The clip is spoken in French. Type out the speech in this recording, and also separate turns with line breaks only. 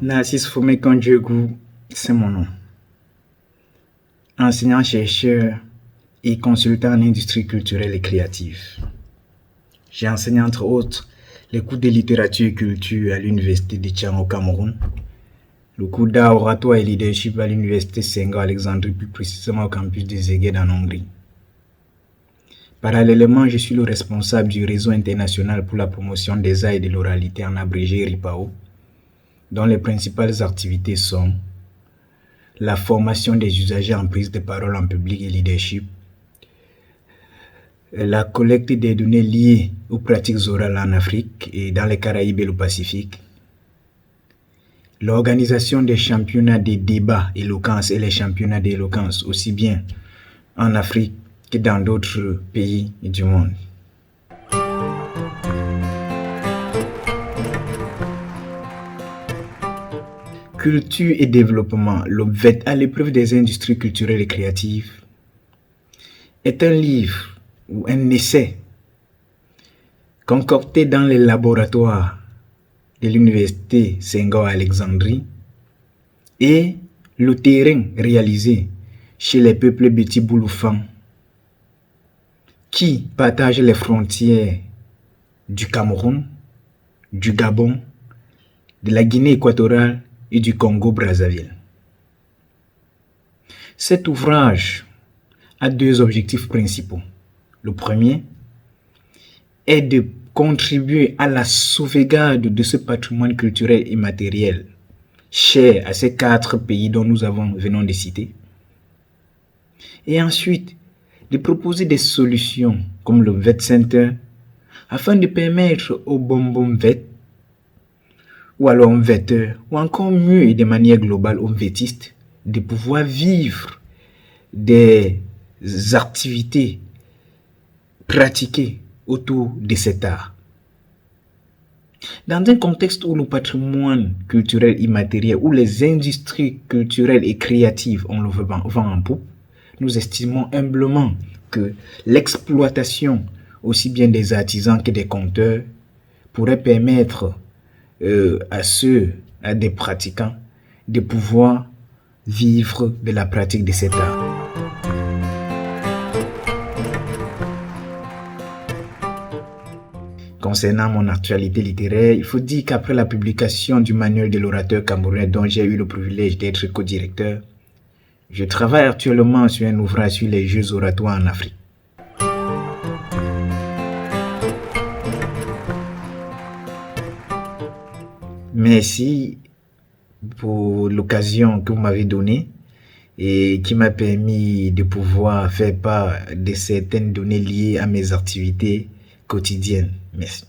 Narcisse Fomé Kondjegou, c'est mon nom. Enseignant-chercheur et consultant en industrie culturelle et créative. J'ai enseigné entre autres les cours de littérature et culture à l'université de Tchang au Cameroun, le cours d'art oratoire et leadership à l'université Senghor Alexandrie, plus précisément au campus de Szeged en Hongrie. Parallèlement, je suis le responsable du réseau international pour la promotion des arts et de l'oralité, en abrégé RIPAO, dont les principales activités sont la formation des usagers en prise de parole en public et leadership, la collecte des données liées aux pratiques orales en Afrique et dans les Caraïbes et le Pacifique, l'organisation des championnats des débats éloquence et les championnats d'éloquence aussi bien en Afrique que dans d'autres pays du monde. Culture et développement, l'OBVET à l'épreuve des industries culturelles et créatives, est un livre ou un essai concocté dans les laboratoires de l'université Senghor Alexandrie et le terrain réalisé chez les peuples Beti Bouloufan qui partagent les frontières du Cameroun, du Gabon, de la Guinée équatoriale et du Congo-Brazzaville. Cet ouvrage a deux objectifs principaux. Le premier est de contribuer à la sauvegarde de ce patrimoine culturel immatériel cher à ces 4 pays dont nous venons de citer. Et ensuite, de proposer des solutions comme le VET Center afin de permettre aux bonbons VET ou alors aux VETeurs ou encore mieux et de manière globale aux VETistes de pouvoir vivre des activités pratiquées autour de cet art. Dans un contexte où le patrimoine culturel immatériel, où les industries culturelles et créatives ont le vent en poupe, nous estimons humblement que l'exploitation aussi bien des artisans que des conteurs pourrait permettre à des pratiquants de pouvoir vivre de la pratique de cet art. Concernant mon actualité littéraire, il faut dire qu'après la publication du manuel de l'orateur camerounais dont j'ai eu le privilège d'être co-directeur, je travaille actuellement sur un ouvrage sur les jeux oratoires en Afrique. Merci pour l'occasion que vous m'avez donnée et qui m'a permis de pouvoir faire part de certaines données liées à mes activités quotidiennes. Merci.